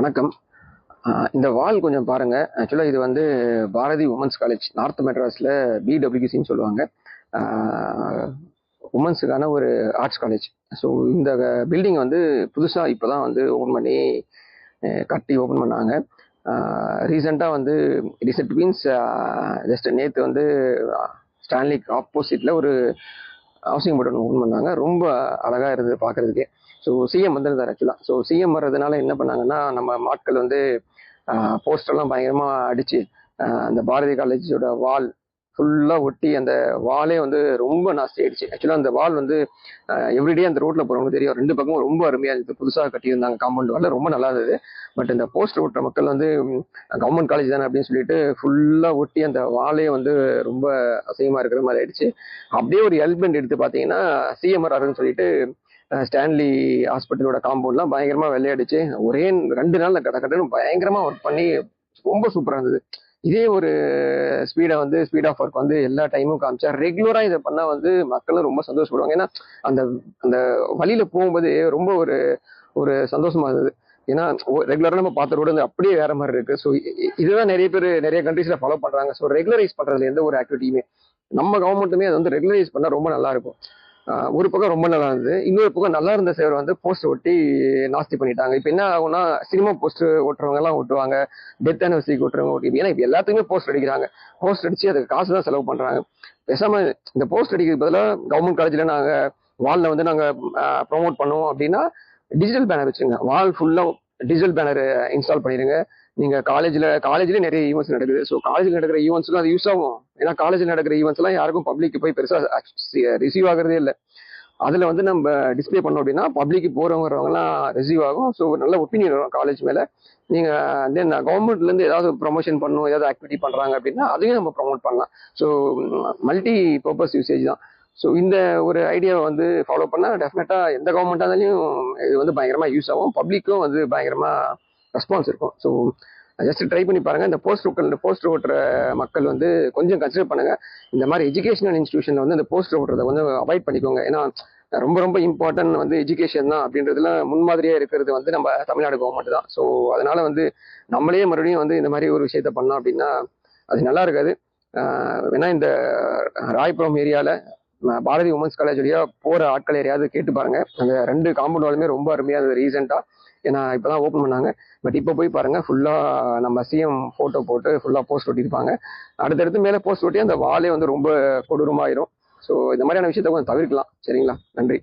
வணக்கம். இந்த வால் கொஞ்சம் பாருங்க. ஆக்சுவலா இது வந்து பாரதி உமன்ஸ் காலேஜ் நார்த் மெட்ராஸ்ல பிடபிள்யூசின்னு சொல்லுவாங்க. உமன்ஸுக்கான ஒரு ஆர்ட்ஸ் காலேஜ். ஸோ இந்த பில்டிங் வந்து புதுசாக இப்போ தான் வந்து ஓப்பன் பண்ணி கட்டி ஓப்பன் பண்ணாங்க. ரீசெண்டாக வந்து இட் மீன்ஸ் ஜஸ்ட் நேற்று வந்து ஸ்டான்லிக்கு ஆப்போசிட்டில் ஒரு ஹவுசிங் போர்டு ஓப்பன் பண்ணாங்க. ரொம்ப அழகாக இருந்தது பார்க்குறதுக்கே. ஸோ சிஎம் வந்திருந்தார் ஆக்சுவலாக. ஸோ சிஎம் வர்றதுனால என்ன பண்ணாங்கன்னா, நம்ம ஆட்கள் வந்து போஸ்டர்லாம் பயங்கரமாக அடித்து அந்த பாரதி காலேஜோட வால் ஃபுல்லாக ஒட்டி அந்த வாலே வந்து ரொம்ப நாஸ்தி ஆயிடுச்சு. ஆக்சுவலாக அந்த வால் வந்து எவ்ரிடே அந்த ரோட்டில் போகிறவங்க தெரியும், ரெண்டு பக்கமும் ரொம்ப அருமையாக இருந்தது. புதுசாக கட்டியிருந்தாங்க காம்பவுண்ட் வால், ரொம்ப நல்லா இருந்தது. பட் இந்த போஸ்டர் ஓட்டுற மக்கள் வந்து கவர்மெண்ட் காலேஜ் தானே அப்படின்னு சொல்லிட்டு ஃபுல்லாக ஒட்டி அந்த வாலே வந்து ரொம்ப அசிங்கமாக இருக்கிற மாதிரி ஆயிடுச்சு. அப்படியே ஒரு எல்பெண்ட் எடுத்து பார்த்தீங்கன்னா சிஎம் வராருன்னு சொல்லிட்டு ஸ்டான்லி ஹாஸ்பிட்டலோட காம்பவுண்ட்லாம் பயங்கரமா வெள்ளையடிச்சு ஒரே 2 நாள்ல கடன்னு பயங்கரமா ஒர்க் பண்ணி ரொம்ப சூப்பரா இருந்தது. இதே ஒரு ஸ்பீட் ஆஃப் ஒர்க் வந்து எல்லா டைமும் காமிச்சா ரெகுலரா இதை பண்ணா வந்து மக்களும் ரொம்ப சந்தோஷப்படுவாங்க. ஏன்னா அந்த அந்த வழியில போகும்போது ரொம்ப ஒரு ஒரு சந்தோஷமா இருந்தது. ஏன்னா ரெகுலரா நம்ம பார்த்த ரோடு வந்து அப்படியே வேற மாதிரி இருக்கு. ஸோ இதுதான் நிறைய பேர் நிறைய கண்ட்ரீஸ்ல ஃபாலோ பண்றாங்க. ஸோ ரெகுலரைஸ் பண்றதுல எந்த ஒரு ஆக்டிவிட்டியுமே நம்ம கவர்மெண்ட்டுமே அதை வந்து ரெகுலரைஸ் பண்ணா ரொம்ப நல்லா இருக்கும். ஒரு பக்கம் ரொம்ப நல்லா இருந்தது, இன்னொரு பக்கம் நல்லா இருந்த சேவர் வந்து போஸ்டர் ஒட்டி நாஸ்தி பண்ணிட்டாங்க. இப்போ என்ன ஆகும்னா, சினிமா போஸ்டர் ஓட்டுறவங்க எல்லாம் ஓட்டுவாங்க, டெத் ஆனிவர்சரிக்கு ஓட்டுறவங்க ஓட்டி, ஏன்னா இப்போ எல்லாத்துக்குமே போஸ்டர் அடிக்கிறாங்க. போஸ்டர் அடிச்சு அதுக்கு காசு தான் செலவு பண்றாங்க. பேசாம இந்த போஸ்டர் அடிக்கிறதுக்கு பதிலாக கவர்மெண்ட் காலேஜ்ல நாங்க வால்ல வந்து நாங்க ப்ரொமோட் பண்ணுவோம் அப்படின்னா டிஜிட்டல் பேனர் வச்சுங்க, வால் ஃபுல்லா டிஜிட்டல் பேனர் இன்ஸ்டால் பண்ணிடுங்க. நீங்க காலேஜ்ல நிறைய ஈவெண்ட்ஸ் நடக்குது. ஸோ காலேஜ்ல நடக்கிற ஈவெண்ட்ஸ்லாம் அது யூஸ் ஆகும். ஏன்னா காலேஜ்ல நடக்கிற ஈவெண்ட்ஸ் எல்லாம் யாருக்கும் பப்ளிக் போய் பெருசா ரிசீவ் ஆகுறதே இல்லை. அதுல வந்து நம்ம டிஸ்பிளே பண்ணோம் அப்படின்னா பப்ளிக் போறவங்க வரவங்கலாம் ரிசீவ் ஆகும். ஸோ நல்ல ஒப்பீனியன் வரும் காலேஜ் மேல. நீங்க தென் கவர்மெண்ட்ல இருந்து ஏதாவது ப்ரொமோஷன் பண்ணணும், ஏதாவது ஆக்டிவிட்டி பண்றாங்க அப்படின்னா அதையும் நம்ம ப்ரொமோட் பண்ணலாம். ஸோ மல்டி பர்பஸ் யூசேஜ் தான். ஸோ இந்த ஒரு ஐடியாவை வந்து ஃபாலோ பண்ணா டெஃபினட்டா எந்த கவர்மெண்டா இருந்தாலும் இது வந்து பயங்கரமா யூஸ் ஆகும். பப்ளிக்கும் வந்து பயங்கரமா ரெஸ்பான்ஸ் இருக்கும். ஸோ ஜஸ்ட் ட்ரை பண்ணி பாருங்க. இந்த போஸ்டர் ஓட்டுற மக்கள் வந்து கொஞ்சம் கன்சிடர் பண்ணுங்க. இந்த மாதிரி எஜுகேஷனல் இன்ஸ்டிடியூஷன்ல வந்து இந்த போஸ்டர் ஓட்டுறதை கொஞ்சம் அவாய்ட் பண்ணிக்கோங்க. ஏன்னா ரொம்ப ரொம்ப இம்பார்ட்டன்ட் வந்து எஜுகேஷன் தான் அப்படின்றதுல முன்மாதிரியா இருக்கிறது வந்து நம்ம தமிழ்நாடு கவர்மெண்ட் தான். ஸோ அதனால வந்து நம்மளே மறுபடியும் வந்து இந்த மாதிரி ஒரு விஷயத்த பண்ணோம் அப்படின்னா அது நல்லா இருக்காது. வேணா இந்த ராயபுரம் ஏரியால பாரதி உமன்ஸ் காலேஜ் வழியா போற ஆட்கள் யாரையாவது கேட்டு பாருங்க. அந்த 2 காம்பவுண்ட் வாலுமே ரொம்ப அருமையா இருந்தது ரீசெண்டா. ஏன்னா இப்பதான் ஓப்பன் பண்ணாங்க. பட் இப்போ போய் பாருங்க, ஃபுல்லா நம்ம சிஎம் போட்டோ போட்டு ஃபுல்லா போஸ்ட் ஒட்டியிருப்பாங்க. அடுத்தடுத்து மேலே போஸ்ட் ஒட்டி அந்த வாலே வந்து ரொம்ப கொடூரமாயிரும். ஸோ இந்த மாதிரியான விஷயத்த கொஞ்சம் தவிர்க்கலாம். சரிங்களா? நன்றி.